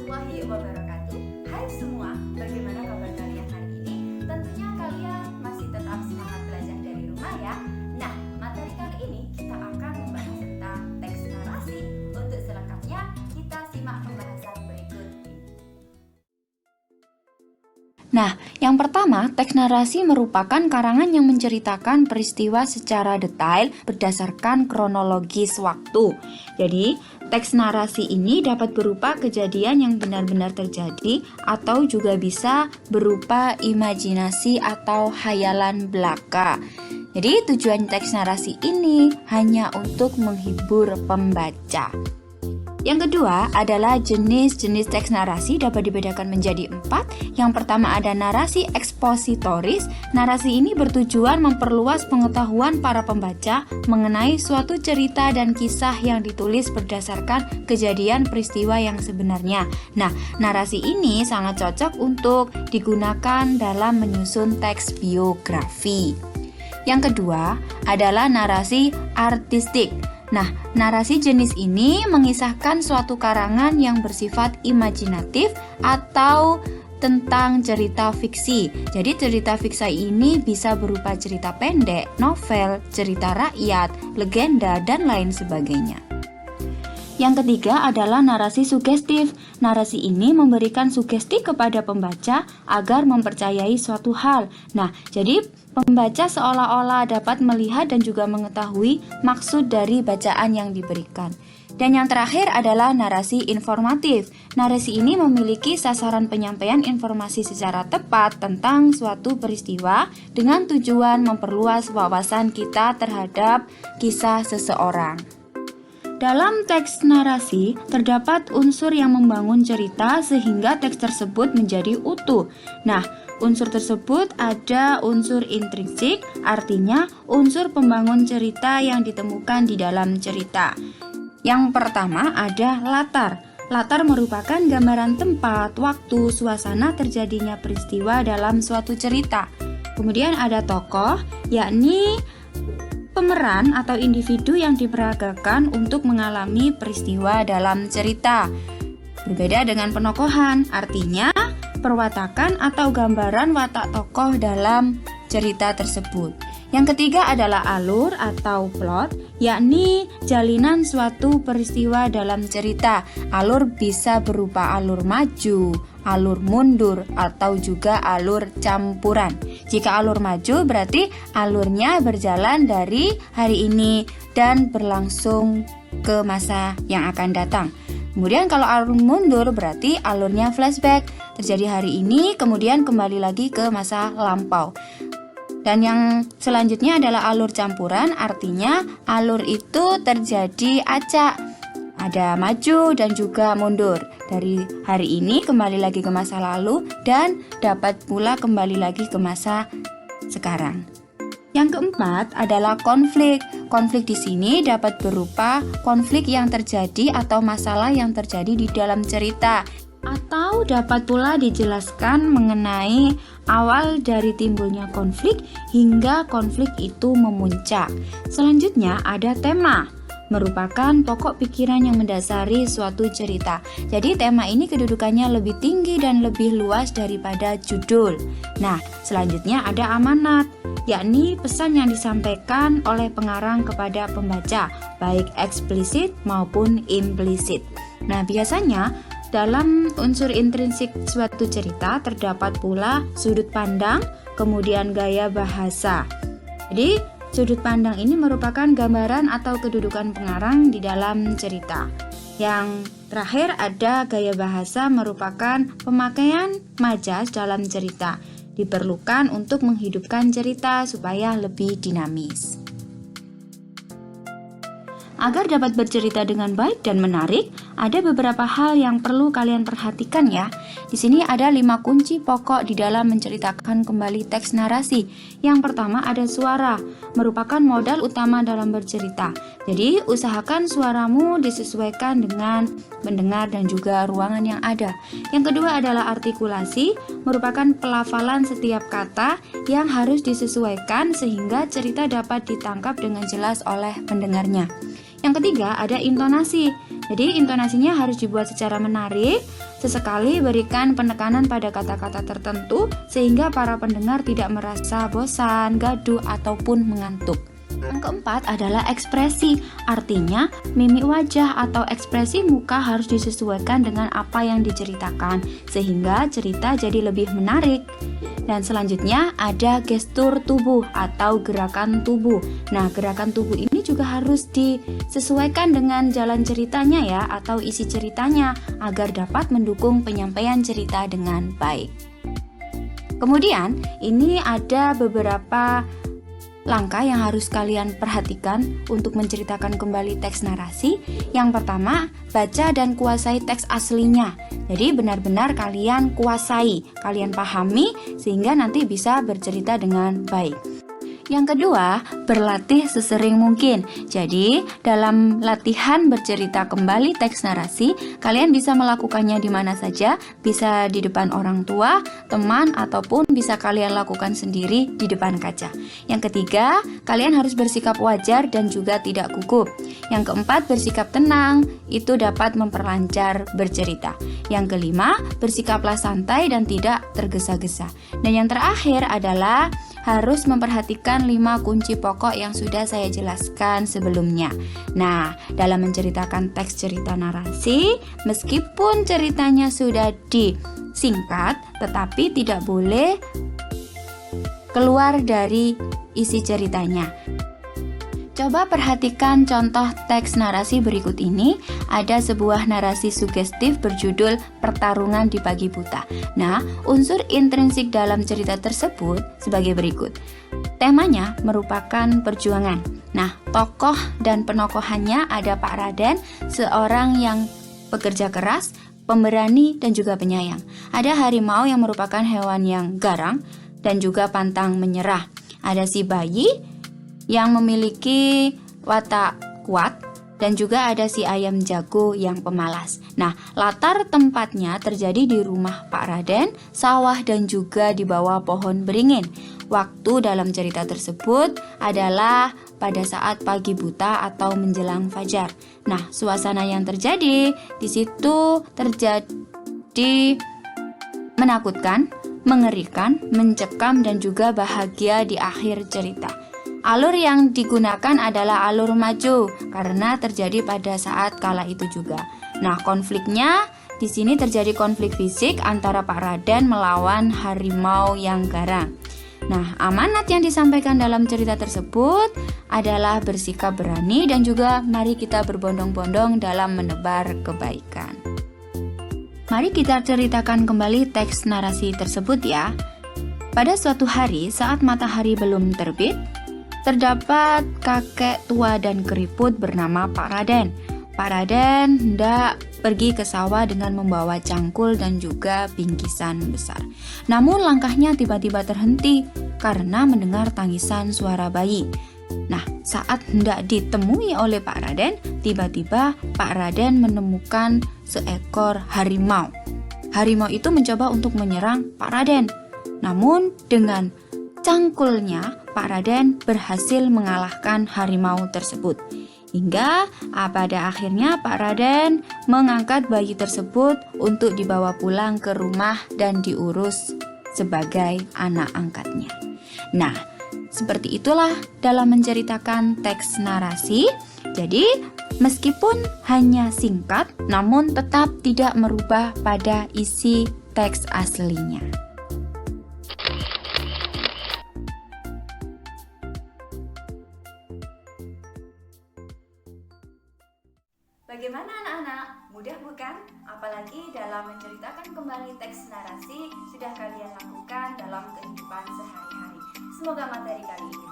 warahmatullahi wabarakatuh. Hai semua, bagaimana kabar kalian hari ini? Tentunya kalian masih tetap semangat belajar dari rumah ya. Nah, materi kali ini kita akan membahas tentang teks narasi. Untuk selengkapnya, kita simak pembahasan berikut ini. Nah, yang pertama, teks narasi merupakan karangan yang menceritakan peristiwa secara detail berdasarkan kronologis waktu. Jadi, teks narasi ini dapat berupa kejadian yang benar-benar terjadi atau juga bisa berupa imajinasi atau hayalan belaka. Jadi, tujuan teks narasi ini hanya untuk menghibur pembaca. Yang kedua adalah jenis-jenis teks narasi dapat dibedakan menjadi 4. Yang pertama ada narasi ekspositoris. Narasi ini bertujuan memperluas pengetahuan para pembaca mengenai suatu cerita dan kisah yang ditulis berdasarkan kejadian peristiwa yang sebenarnya. Nah, narasi ini sangat cocok untuk digunakan dalam menyusun teks biografi. Yang kedua adalah narasi artistik. Nah, narasi jenis ini mengisahkan suatu karangan yang bersifat imajinatif atau tentang cerita fiksi. Jadi cerita fiksi ini bisa berupa cerita pendek, novel, cerita rakyat, legenda, dan lain sebagainya. Yang ketiga adalah narasi sugestif. Narasi ini memberikan sugesti kepada pembaca agar mempercayai suatu hal. Nah, jadi pembaca seolah-olah dapat melihat dan juga mengetahui maksud dari bacaan yang diberikan. Dan yang terakhir adalah narasi informatif. Narasi ini memiliki sasaran penyampaian informasi secara tepat tentang suatu peristiwa dengan tujuan memperluas wawasan kita terhadap kisah seseorang. Dalam teks narasi, terdapat unsur yang membangun cerita sehingga teks tersebut menjadi utuh. Nah, unsur tersebut ada unsur intrinsik, artinya unsur pembangun cerita yang ditemukan di dalam cerita. Yang pertama ada latar. Latar merupakan gambaran tempat, waktu, suasana terjadinya peristiwa dalam suatu cerita. Kemudian ada tokoh, yakni pemeran atau individu yang diperagakan untuk mengalami peristiwa dalam cerita. Berbeda dengan penokohan, artinya perwatakan atau gambaran watak tokoh dalam cerita tersebut. Yang ketiga adalah alur atau plot, yakni jalinan suatu peristiwa dalam cerita. Alur bisa berupa alur maju, alur mundur, atau juga alur campuran. Jika alur maju berarti alurnya berjalan dari hari ini dan berlangsung ke masa yang akan datang. Kemudian kalau alur mundur berarti alurnya flashback, terjadi hari ini kemudian kembali lagi ke masa lampau. Dan yang selanjutnya adalah alur campuran, artinya alur itu terjadi acak, ada maju dan juga mundur. Dari hari ini kembali lagi ke masa lalu dan dapat pula kembali lagi ke masa sekarang. Yang keempat adalah konflik. Konflik di sini dapat berupa konflik yang terjadi atau masalah yang terjadi di dalam cerita, atau dapat pula dijelaskan mengenai awal dari timbulnya konflik hingga konflik itu memuncak. Selanjutnya ada tema, merupakan pokok pikiran yang mendasari suatu cerita. Jadi tema ini kedudukannya lebih tinggi dan lebih luas daripada judul. Nah, selanjutnya ada amanat, yakni pesan yang disampaikan oleh pengarang kepada pembaca, baik eksplisit maupun implisit. Nah, biasanya dalam unsur intrinsik suatu cerita terdapat pula sudut pandang, kemudian gaya bahasa. Jadi, sudut pandang ini merupakan gambaran atau kedudukan pengarang di dalam cerita. Yang terakhir ada gaya bahasa, merupakan pemakaian majas dalam cerita. Diperlukan untuk menghidupkan cerita supaya lebih dinamis. Agar dapat bercerita dengan baik dan menarik, ada beberapa hal yang perlu kalian perhatikan ya. Di sini ada 5 kunci pokok di dalam menceritakan kembali teks narasi. Yang pertama ada suara, merupakan modal utama dalam bercerita. Jadi, usahakan suaramu disesuaikan dengan mendengar dan juga ruangan yang ada. Yang kedua adalah artikulasi, merupakan pelafalan setiap kata yang harus disesuaikan sehingga cerita dapat ditangkap dengan jelas oleh pendengarnya. Yang ketiga ada intonasi. Jadi intonasinya harus dibuat secara menarik. Sesekali berikan penekanan pada kata-kata tertentu sehingga para pendengar tidak merasa bosan, gaduh, ataupun mengantuk. Yang keempat adalah ekspresi. Artinya, mimik wajah atau ekspresi muka harus disesuaikan dengan apa yang diceritakan sehingga cerita jadi lebih menarik. Dan selanjutnya ada gestur tubuh atau gerakan tubuh. Nah, gerakan tubuh ini juga harus disesuaikan dengan jalan ceritanya ya, atau isi ceritanya agar dapat mendukung penyampaian cerita dengan baik. Kemudian, ini ada beberapa langkah yang harus kalian perhatikan untuk menceritakan kembali teks narasi. Yang pertama, baca dan kuasai teks aslinya. Jadi benar-benar kalian kuasai, kalian pahami sehingga nanti bisa bercerita dengan baik. Yang kedua, berlatih sesering mungkin. Jadi, dalam latihan bercerita kembali teks narasi, kalian bisa melakukannya di mana saja, bisa di depan orang tua, teman, ataupun bisa kalian lakukan sendiri di depan kaca. Yang ketiga, kalian harus bersikap wajar dan juga tidak gugup. Yang keempat, bersikap tenang, itu dapat memperlancar bercerita. Yang kelima, bersikaplah santai dan tidak tergesa-gesa. Dan yang terakhir adalah harus memperhatikan 5 kunci pokok yang sudah saya jelaskan sebelumnya. Nah, dalam menceritakan teks cerita narasi, meskipun ceritanya sudah disingkat, tetapi tidak boleh keluar dari isi ceritanya. Coba perhatikan contoh teks narasi berikut ini. Ada sebuah narasi sugestif berjudul Pertarungan di Pagi Buta. Nah, unsur intrinsik dalam cerita tersebut sebagai berikut. Temanya merupakan perjuangan. Nah, tokoh dan penokohannya ada Pak Raden, seorang yang pekerja keras, pemberani, dan juga penyayang. Ada harimau yang merupakan hewan yang garang dan juga pantang menyerah. Ada si bayi yang memiliki watak kuat, dan juga ada si ayam jago yang pemalas. Nah, latar tempatnya terjadi di rumah Pak Raden, sawah, dan juga di bawah pohon beringin. Waktu dalam cerita tersebut adalah pada saat pagi buta atau menjelang fajar. Nah, suasana yang terjadi di situ terjadi menakutkan, mengerikan, mencekam, dan juga bahagia di akhir cerita. Alur yang digunakan adalah alur maju karena terjadi pada saat kala itu juga. Nah, konfliknya di sini terjadi konflik fisik antara Pak Raden melawan harimau yang garang. Nah, amanat yang disampaikan dalam cerita tersebut adalah bersikap berani dan juga mari kita berbondong-bondong dalam menebar kebaikan. Mari kita ceritakan kembali teks narasi tersebut ya. Pada suatu hari saat matahari belum terbit, terdapat kakek tua dan keriput bernama Pak Raden. Pak Raden hendak pergi ke sawah dengan membawa cangkul dan juga bingkisan besar. Namun langkahnya tiba-tiba terhenti karena mendengar tangisan suara bayi. Nah, saat hendak ditemui oleh Pak Raden, tiba-tiba Pak Raden menemukan seekor harimau. Harimau itu mencoba untuk menyerang Pak Raden. Namun dengan cangkulnya, Pak Raden berhasil mengalahkan harimau tersebut. Hingga pada akhirnya Pak Raden mengangkat bayi tersebut untuk dibawa pulang ke rumah dan diurus sebagai anak angkatnya. Nah, seperti itulah dalam menceritakan teks narasi. Jadi, meskipun hanya singkat, namun tetap tidak merubah pada isi teks aslinya. Bagaimana anak-anak? Mudah bukan? Apalagi dalam menceritakan kembali teks narasi sudah kalian lakukan dalam kehidupan sehari-hari. Semoga materi kali ini